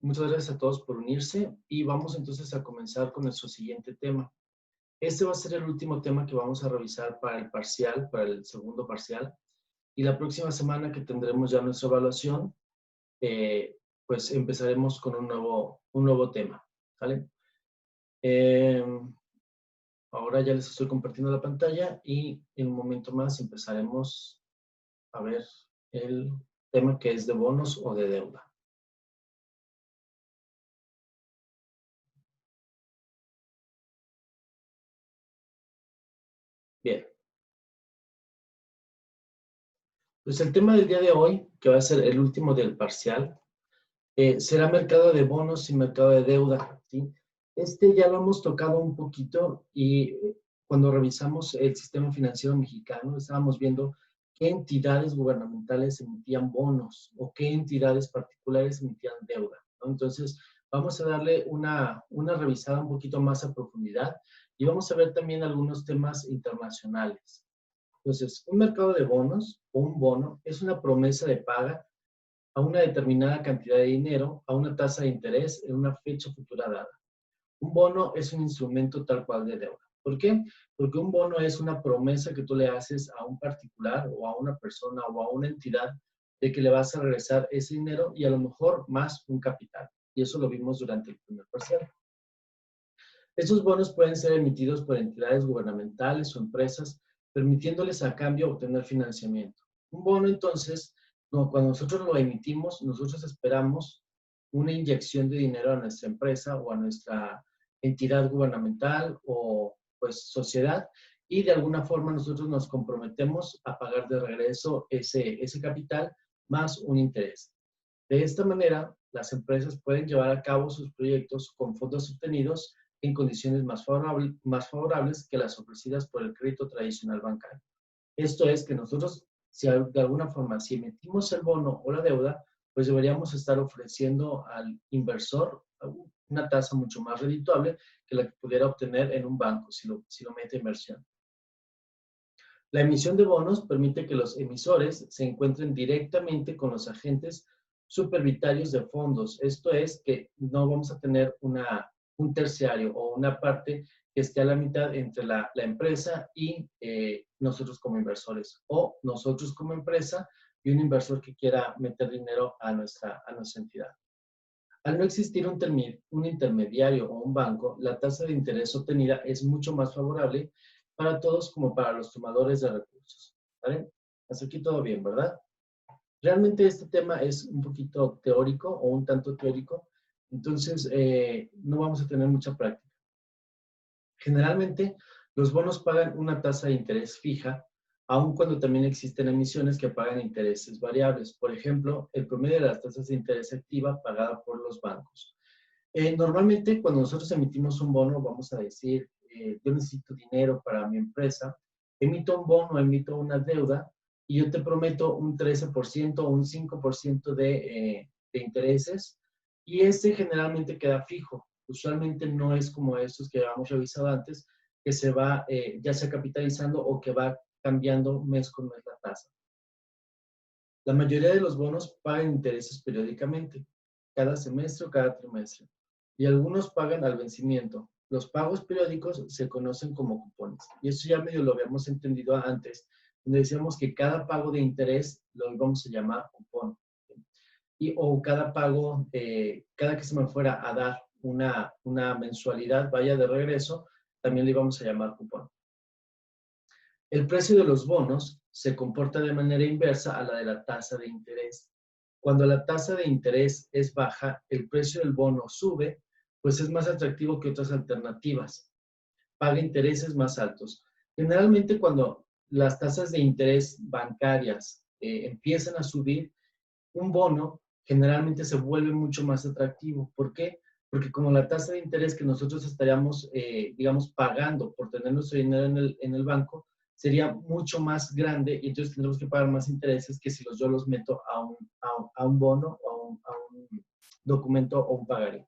Muchas gracias a todos por unirse y vamos entonces a comenzar con nuestro siguiente tema. Este va a ser el último tema que vamos a revisar para el parcial, para el segundo parcial. Y la próxima semana que tendremos ya nuestra evaluación, pues empezaremos con un nuevo tema. ¿Vale? Ahora ya les estoy compartiendo la pantalla y en un momento más empezaremos a ver el tema que es de bonos o de deuda. Bien. Pues el tema del día de hoy, que va a ser el último del parcial, será mercado de bonos y mercado de deuda, ¿sí? Este ya lo hemos tocado un poquito y cuando revisamos el sistema financiero mexicano, estábamos viendo qué entidades gubernamentales emitían bonos o qué entidades particulares emitían deuda, ¿no? Entonces, vamos a darle una revisada un poquito más a profundidad y vamos a ver también algunos temas internacionales. Entonces, un mercado de bonos o un bono es una promesa de paga a una determinada cantidad de dinero a una tasa de interés en una fecha futura dada. Un bono es un instrumento tal cual de deuda. ¿Por qué? Porque un bono es una promesa que tú le haces a un particular o a una persona o a una entidad de que le vas a regresar ese dinero y a lo mejor más un capital. Y eso lo vimos durante el primer parcial. Estos bonos pueden ser emitidos por entidades gubernamentales o empresas, permitiéndoles a cambio obtener financiamiento. Un bono, entonces, cuando nosotros lo emitimos, nosotros esperamos una inyección de dinero a nuestra empresa o a nuestra entidad gubernamental o pues sociedad y de alguna forma nosotros nos comprometemos a pagar de regreso ese capital más un interés. De esta manera, las empresas pueden llevar a cabo sus proyectos con fondos obtenidos en condiciones más favorables que las ofrecidas por el crédito tradicional bancario. Esto es que nosotros, si de alguna forma, si emitimos el bono o la deuda, pues deberíamos estar ofreciendo al inversor una tasa mucho más redituable que la que pudiera obtener en un banco si lo mete a inversión. La emisión de bonos permite que los emisores se encuentren directamente con los agentes supervitarios de fondos. Esto es que no vamos a tener un terciario o una parte que esté a la mitad entre la empresa y nosotros como inversores, o nosotros como empresa y un inversor que quiera meter dinero a nuestra entidad. Al no existir un intermediario o un banco, la tasa de interés obtenida es mucho más favorable para todos como para los tomadores de recursos. ¿Vale? Hasta aquí todo bien, ¿verdad? Realmente este tema es un poquito teórico o un tanto teórico, entonces no vamos a tener mucha práctica. Generalmente, los bonos pagan una tasa de interés fija, aun cuando también existen emisiones que pagan intereses variables. Por ejemplo, el promedio de las tasas de interés activa pagada por los bancos. Normalmente, cuando nosotros emitimos un bono, vamos a decir, yo necesito dinero para mi empresa, emito un bono, emito una deuda, y yo te prometo un 13% o un 5% de intereses, y ese generalmente queda fijo. Usualmente no es como estos que habíamos revisado antes, que se va ya sea capitalizando o que va cambiando mes con mes la tasa. La mayoría de los bonos pagan intereses periódicamente, cada semestre o cada trimestre, y algunos pagan al vencimiento. Los pagos periódicos se conocen como cupones, y eso ya medio lo habíamos entendido antes, donde decíamos que cada pago de interés lo íbamos a llamar cupón. O cada pago, cada que se me fuera a dar una mensualidad, vaya de regreso, también le íbamos a llamar cupón. El precio de los bonos se comporta de manera inversa a la de la tasa de interés. Cuando la tasa de interés es baja, el precio del bono sube, pues es más atractivo que otras alternativas. Paga intereses más altos. Generalmente cuando las tasas de interés bancarias empiezan a subir, un bono generalmente se vuelve mucho más atractivo. ¿Por qué? Porque como la tasa de interés que nosotros estaríamos, digamos, pagando por tener nuestro dinero en el banco, sería mucho más grande y entonces tendremos que pagar más intereses que si yo los meto a un bono o a un documento o un pagaré.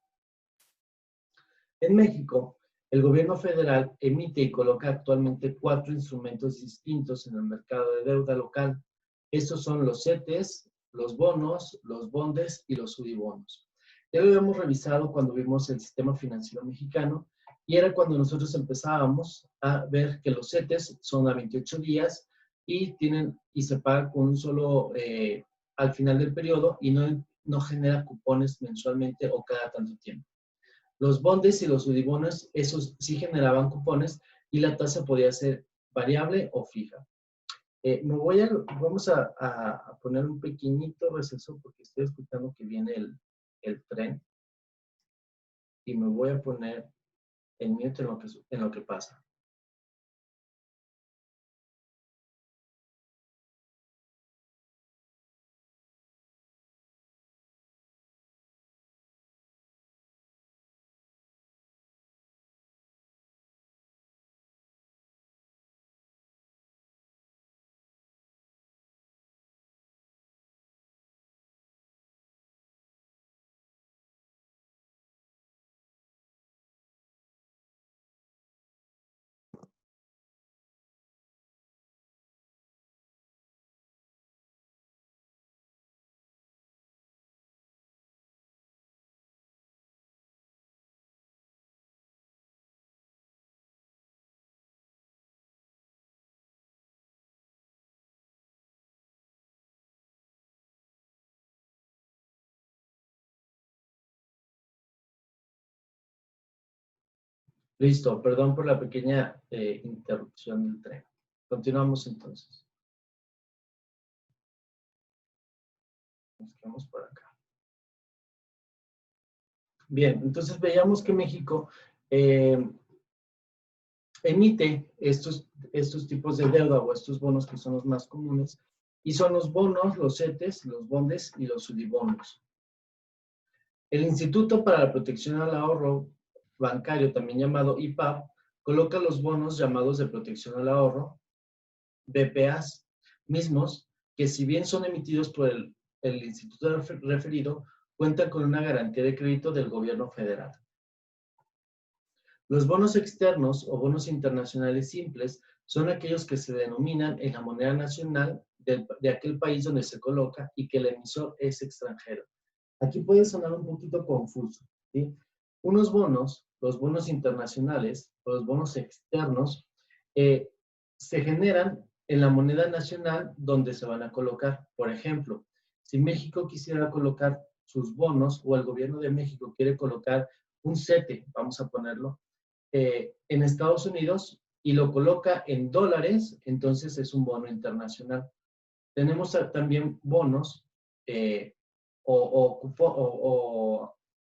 En México, el gobierno federal emite y coloca actualmente 4 instrumentos distintos en el mercado de deuda local. Estos son los CETES, los bonos, los bondes y los subibonos. Ya lo habíamos revisado cuando vimos el sistema financiero mexicano y era cuando nosotros empezábamos a ver que los CETES son a 28 días y se pagan con un solo al final del periodo y no genera cupones mensualmente o cada tanto tiempo. Los bondes y los sudibonos, esos sí generaban cupones y la tasa podía ser variable o fija. Vamos a poner un pequeñito receso porque estoy escuchando que viene el tren y me voy a poner en mute en lo que pasa. Listo, perdón por la pequeña interrupción del tren. Continuamos entonces. Nos quedamos por acá. Bien, entonces veíamos que México emite estos tipos de deuda o estos bonos que son los más comunes y son los bonos, los CETES, los bondes y los sudibonos. El Instituto para la Protección al Ahorro Bancario, también llamado IPAB, coloca los bonos llamados de protección al ahorro, BPAs, mismos que si bien son emitidos por el instituto referido, cuentan con una garantía de crédito del gobierno federal. Los bonos externos o bonos internacionales simples son aquellos que se denominan en la moneda nacional de aquel país donde se coloca y que el emisor es extranjero. Aquí puede sonar un poquito confuso, ¿sí? Unos bonos, los bonos internacionales o los bonos externos, se generan en la moneda nacional donde se van a colocar. Por ejemplo, si México quisiera colocar sus bonos o el gobierno de México quiere colocar un CETE, vamos a ponerlo, en Estados Unidos y lo coloca en dólares, entonces es un bono internacional. Tenemos también bonos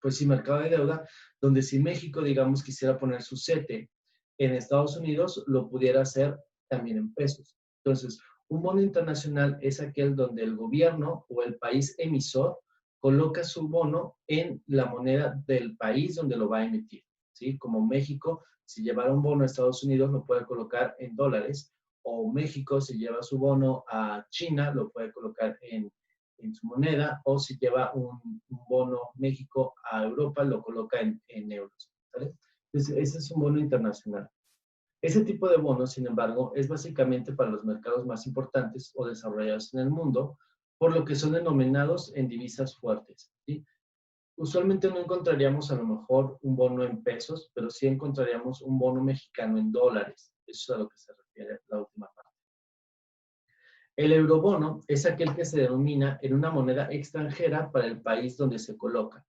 pues sí, mercado de deuda, donde si México, digamos, quisiera poner su CETE en Estados Unidos, lo pudiera hacer también en pesos. Entonces, un bono internacional es aquel donde el gobierno o el país emisor coloca su bono en la moneda del país donde lo va a emitir, ¿sí? Como México, si llevara un bono a Estados Unidos, lo puede colocar en dólares, o México, si lleva su bono a China, lo puede colocar en su moneda, o si lleva un bono México a Europa, lo coloca en euros. ¿Vale? Entonces, ese es un bono internacional. Ese tipo de bonos, sin embargo, es básicamente para los mercados más importantes o desarrollados en el mundo, por lo que son denominados en divisas fuertes. ¿Sí? Usualmente no encontraríamos a lo mejor un bono en pesos, pero sí encontraríamos un bono mexicano en dólares. Eso es a lo que se refiere la última parte. El eurobono es aquel que se denomina en una moneda extranjera para el país donde se coloca.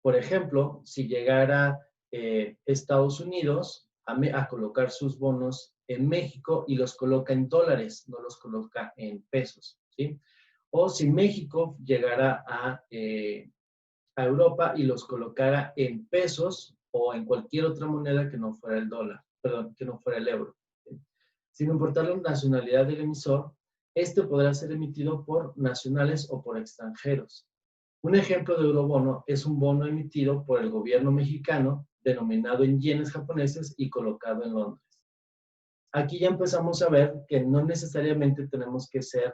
Por ejemplo, si llegara Estados Unidos a colocar sus bonos en México y los coloca en dólares, no los coloca en pesos, ¿sí? O si México llegara a Europa y los colocara en pesos o en cualquier otra moneda que no fuera el dólar, perdón, que no fuera el euro. ¿Sí? Sin importar la nacionalidad del emisor, este podrá ser emitido por nacionales o por extranjeros. Un ejemplo de eurobono es un bono emitido por el gobierno mexicano, denominado en yenes japoneses y colocado en Londres. Aquí ya empezamos a ver que no necesariamente tenemos que ser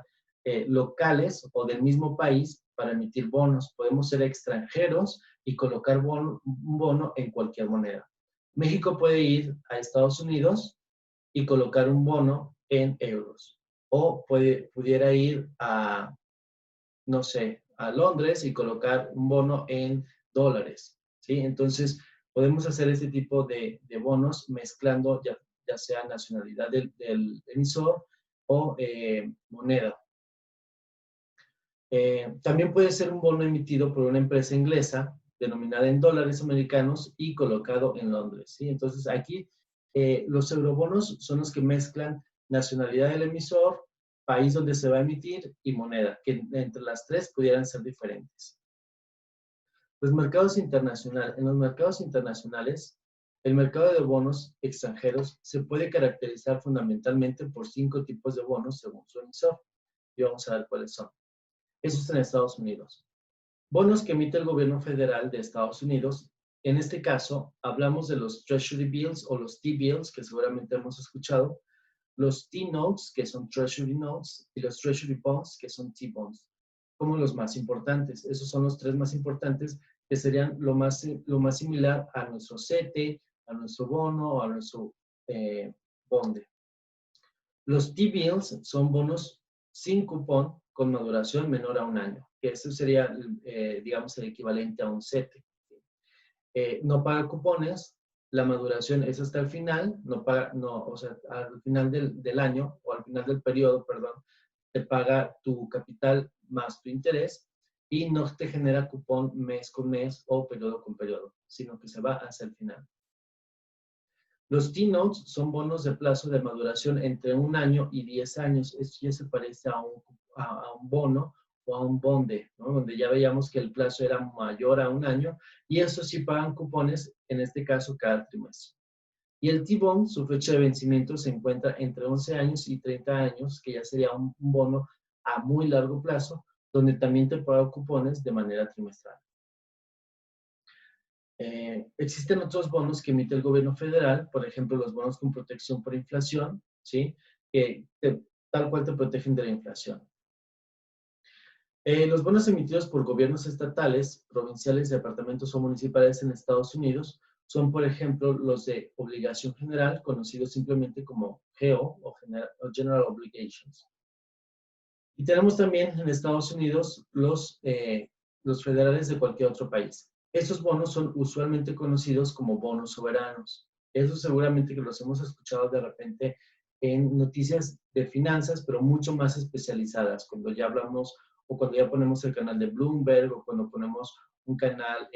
locales o del mismo país para emitir bonos. Podemos ser extranjeros y colocar un bono en cualquier moneda. México puede ir a Estados Unidos y colocar un bono en euros. O pudiera ir a, no sé, a Londres y colocar un bono en dólares, ¿sí? Entonces, podemos hacer este tipo de bonos mezclando ya sea nacionalidad del emisor o moneda. También puede ser un bono emitido por una empresa inglesa denominada en dólares americanos y colocado en Londres, ¿sí? Entonces, aquí los eurobonos son los que mezclan nacionalidad del emisor, país donde se va a emitir y moneda, que entre las tres pudieran ser diferentes. Los mercados internacionales. En los mercados internacionales, el mercado de bonos extranjeros se puede caracterizar fundamentalmente por 5 tipos de bonos según su emisor. Y vamos a ver cuáles son. Eso es en Estados Unidos. Bonos que emite el gobierno federal de Estados Unidos. En este caso, hablamos de los Treasury Bills o los T-Bills, que seguramente hemos escuchado, los T-Notes, que son Treasury Notes, y los Treasury Bonds, que son T-Bonds, como los más importantes. Esos son los tres más importantes, que serían lo más similar a nuestro CETE, a nuestro bono o a nuestro bonde. Los T-Bills son bonos sin cupón con maduración menor a un año, que eso sería, digamos, el equivalente a un CETE. No paga cupones, la maduración es hasta el final, o sea, al final del año o al final del periodo, perdón, te paga tu capital más tu interés y no te genera cupón mes con mes o periodo con periodo, sino que se va hacia el final. Los T-Notes son bonos de plazo de maduración entre 1 año y 10 años. Esto ya se parece a un bono o a un bonde, ¿no? Donde ya veíamos que el plazo era mayor a 1 año y eso sí pagan cupones, en este caso cada trimestre. Y el T-Bond, su fecha de vencimiento se encuentra entre 11 años y 30 años, que ya sería un bono a muy largo plazo, donde también te pagan cupones de manera trimestral. Existen otros bonos que emite el gobierno federal, por ejemplo, los bonos con protección por inflación, ¿sí? Que tal cual te protegen de la inflación. Los bonos emitidos por gobiernos estatales, provinciales, departamentos o municipales en Estados Unidos son, por ejemplo, los de obligación general, conocidos simplemente como GO o General Obligations. Y tenemos también en Estados Unidos los federales de cualquier otro país. Estos bonos son usualmente conocidos como bonos soberanos. Eso seguramente que los hemos escuchado de repente en noticias de finanzas, pero mucho más especializadas, cuando ya hablamos o cuando ya ponemos el canal de Bloomberg o cuando ponemos un canal,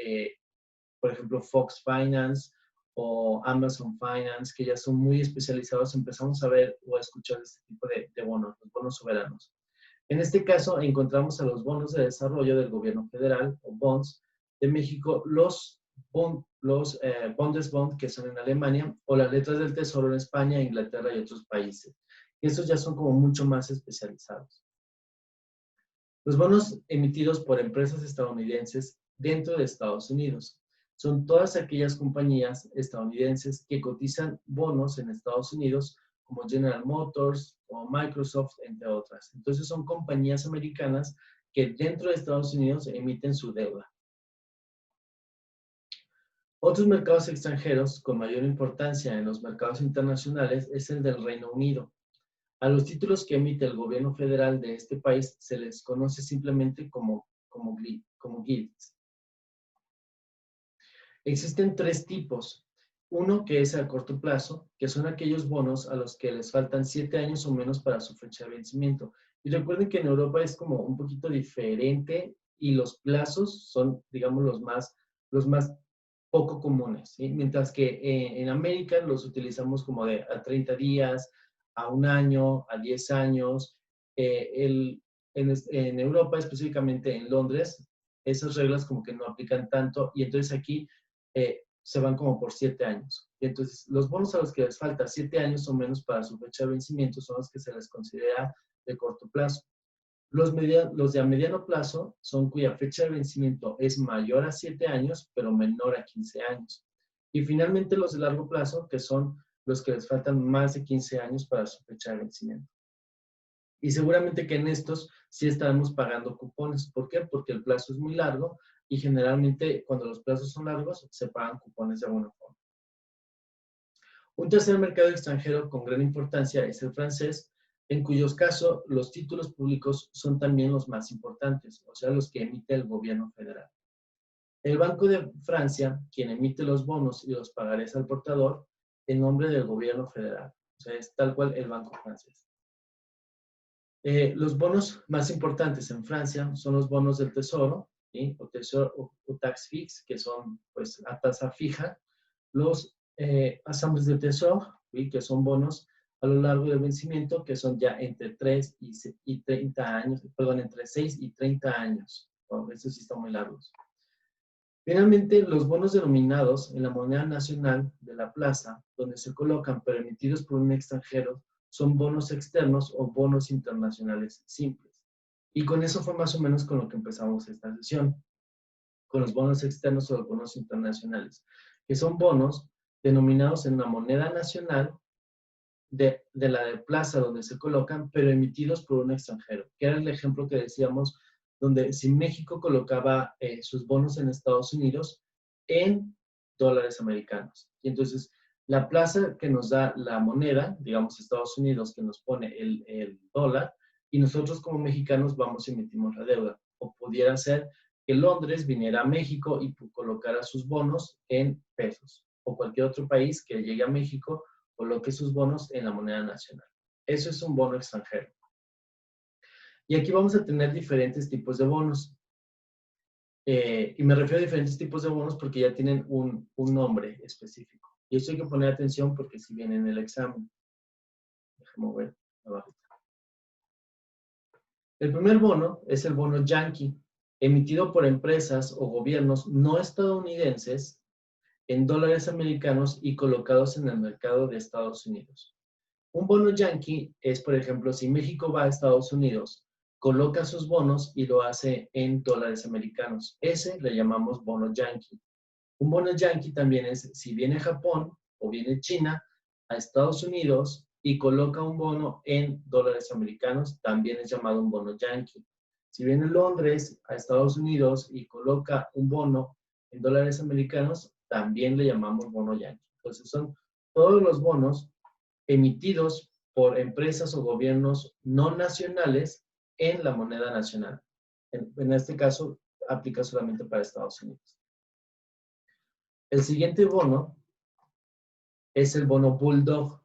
por ejemplo, Fox Finance o Amazon Finance, que ya son muy especializados, empezamos a ver o a escuchar este tipo de bonos, los bonos soberanos. En este caso, encontramos a los bonos de desarrollo del gobierno federal, o bonds, de México, los Bundesbond, que son en Alemania, o las letras del Tesoro en España, Inglaterra y otros países. Y estos ya son como mucho más especializados. Los bonos emitidos por empresas estadounidenses dentro de Estados Unidos son todas aquellas compañías estadounidenses que cotizan bonos en Estados Unidos, como General Motors o Microsoft, entre otras. Entonces son compañías americanas que dentro de Estados Unidos emiten su deuda. Otros mercados extranjeros con mayor importancia en los mercados internacionales es el del Reino Unido. A los títulos que emite el gobierno federal de este país se les conoce simplemente como gilts. Existen 3 tipos. Uno que es a corto plazo, que son aquellos bonos a los que les faltan 7 años o menos para su fecha de vencimiento. Y recuerden que en Europa es como un poquito diferente y los plazos son, digamos, los más poco comunes, ¿sí? Mientras que en América los utilizamos como de a 30 días, a 1 año, a 10 años. En Europa, específicamente en Londres, esas reglas como que no aplican tanto y entonces aquí se van como por 7 años. Y entonces, los bonos a los que les falta 7 años o menos para su fecha de vencimiento son los que se les considera de corto plazo. Los de a mediano plazo son cuya fecha de vencimiento es mayor a 7 años, pero menor a 15 años. Y finalmente los de largo plazo, que son los que les faltan más de 15 años para su fecha de vencimiento. Y seguramente que en estos sí estaremos pagando cupones. ¿Por qué? Porque el plazo es muy largo y generalmente cuando los plazos son largos se pagan cupones de alguna forma. Un tercer mercado extranjero con gran importancia es el francés, en cuyos casos los títulos públicos son también los más importantes, o sea, los que emite el gobierno federal. El Banco de Francia, quien emite los bonos y los pagarés al portador en nombre del gobierno federal. O sea, es tal cual el Banco francés. Los bonos más importantes en Francia son los bonos del Tesoro, ¿sí? O tax fixe, que son pues a tasa fija. Los assemblées de Tesoro, ¿sí? Que son bonos a lo largo del vencimiento, que son ya entre 3 y 30 años, perdón, entre 6 y 30 años. Wow, eso sí están muy largos. Finalmente, los bonos denominados en la moneda nacional de la plaza, donde se colocan pero emitidos por un extranjero, son bonos externos o bonos internacionales simples. Y con eso fue más o menos con lo que empezamos esta sesión, con los bonos externos o los bonos internacionales, que son bonos denominados en la moneda nacional de la de plaza donde se colocan, pero emitidos por un extranjero, que era el ejemplo que decíamos, donde si México colocaba sus bonos en Estados Unidos en dólares americanos. Y entonces, la plaza que nos da la moneda, digamos Estados Unidos, que nos pone el dólar, y nosotros como mexicanos vamos y emitimos la deuda. O pudiera ser que Londres viniera a México y colocara sus bonos en pesos. O cualquier otro país que llegue a México coloque sus bonos en la moneda nacional. Eso es un bono extranjero. Y aquí vamos a tener diferentes tipos de bonos. Y me refiero a diferentes tipos de bonos porque ya tienen un nombre específico. Y eso hay que poner atención porque si viene en el examen. Déjame ver abajo. El primer bono es el bono Yankee, emitido por empresas o gobiernos no estadounidenses en dólares americanos y colocados en el mercado de Estados Unidos. Un bono Yankee es, por ejemplo, si México va a Estados Unidos, coloca sus bonos y lo hace en dólares americanos. Ese le llamamos bono Yankee. Un bono Yankee también es si viene Japón o viene China a Estados Unidos y coloca un bono en dólares americanos, también es llamado un bono Yankee. Si viene Londres a Estados Unidos y coloca un bono en dólares americanos, también le llamamos bono Yankee. Entonces son todos los bonos emitidos por empresas o gobiernos no nacionales en la moneda nacional. En este caso, aplica solamente para Estados Unidos. El siguiente bono es el bono Bulldog,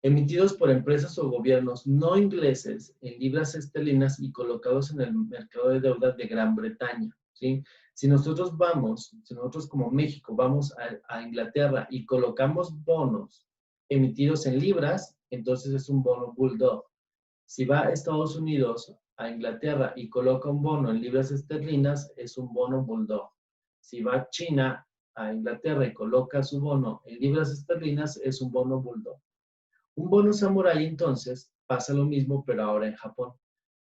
emitidos por empresas o gobiernos no ingleses en libras esterlinas y colocados en el mercado de deuda de Gran Bretaña, ¿sí? Si nosotros como México vamos a Inglaterra y colocamos bonos emitidos en libras, entonces es un bono Bulldog. Si va a Estados Unidos, a Inglaterra y coloca un bono en libras esterlinas, es un bono Bulldog. Si va a China, a Inglaterra y coloca su bono en libras esterlinas, es un bono Bulldog. Un bono Samurai, entonces, pasa lo mismo, pero ahora en Japón.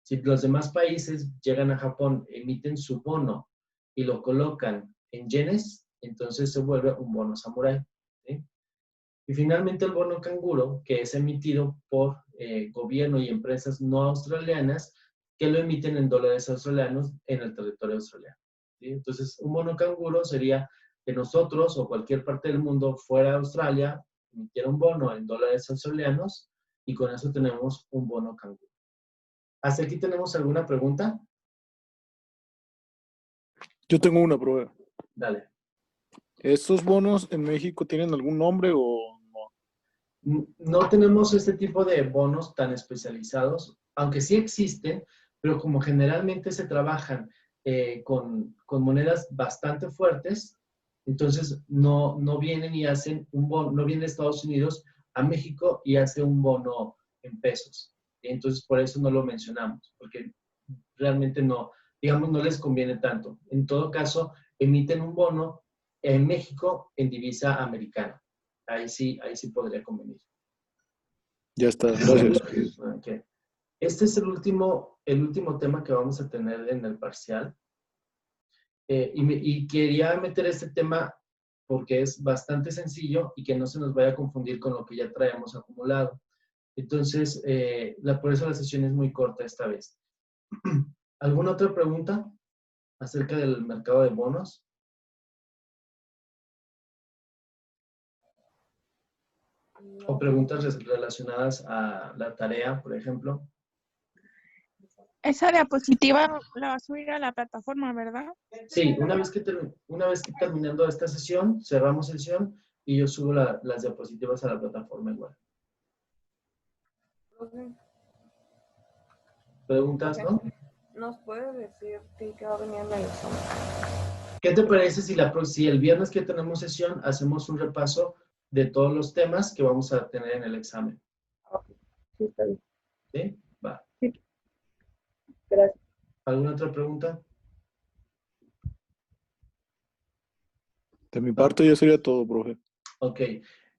Si los demás países llegan a Japón, emiten su bono y lo colocan en yenes, entonces se vuelve un bono Samurai, ¿sí? Y finalmente el bono canguro, que es emitido por gobierno y empresas no australianas que lo emiten en dólares australianos en el territorio australiano, ¿sí? Entonces, un bono canguro sería que nosotros o cualquier parte del mundo fuera a Australia, emitiera un bono en dólares australianos y con eso tenemos un bono canguro. ¿Hasta aquí tenemos alguna pregunta? Yo tengo una prueba. Dale. ¿Estos bonos en México tienen algún nombre o no? No tenemos este tipo de bonos tan especializados, aunque sí existen, pero como generalmente se trabajan con monedas bastante fuertes, entonces no vienen y hacen un bono, no viene de Estados Unidos a México y hace un bono en pesos. Entonces por eso no lo mencionamos, porque realmente no, digamos, no les conviene tanto. En todo caso, emiten un bono en México en divisa americana. Ahí sí podría convenir. Ya está, gracias. Okay. Este es el último tema que vamos a tener en el parcial. Y quería meter este tema porque es bastante sencillo y que no se nos vaya a confundir con lo que ya traemos acumulado. Entonces, por eso la sesión es muy corta esta vez. ¿Alguna otra pregunta acerca del mercado de bonos? O preguntas relacionadas a la tarea, por ejemplo. Esa diapositiva la vas a subir a la plataforma, ¿verdad? Sí, una vez que terminando esta sesión, cerramos sesión y yo subo las diapositivas a la plataforma igual. ¿Preguntas, no? ¿Nos puede decir qué va a venir en el examen? ¿Qué te parece si el viernes que tenemos sesión hacemos un repaso de todos los temas que vamos a tener en el examen? Sí, está bien. ¿Sí? Va. Sí. Gracias. ¿Alguna otra pregunta? De mi parte ya sería todo, profe. Ok.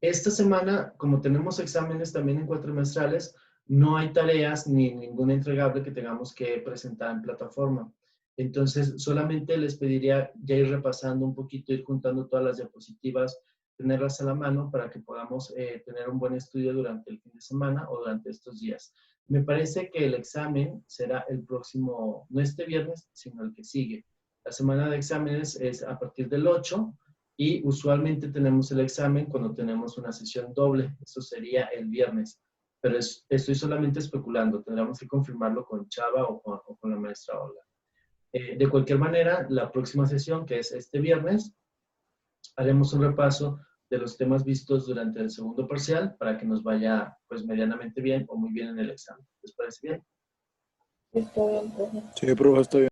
Esta semana, como tenemos exámenes también en cuatrimestrales, no hay tareas ni ningún entregable que tengamos que presentar en plataforma. Entonces, solamente les pediría ya ir repasando un poquito, ir juntando todas las diapositivas, tenerlas a la mano para que podamos tener un buen estudio durante el fin de semana o durante estos días. Me parece que el examen será el próximo, no este viernes, sino el que sigue. La semana de exámenes es a partir del 8 y usualmente tenemos el examen cuando tenemos una sesión doble. Eso sería el viernes. Pero estoy solamente especulando. Tendremos que confirmarlo con Chava o con la maestra Olga. De cualquier manera, la próxima sesión, que es este viernes, haremos un repaso de los temas vistos durante el segundo parcial para que nos vaya pues medianamente bien o muy bien en el examen. ¿Les parece bien? Está bien, profe. Sí, profe, está bien.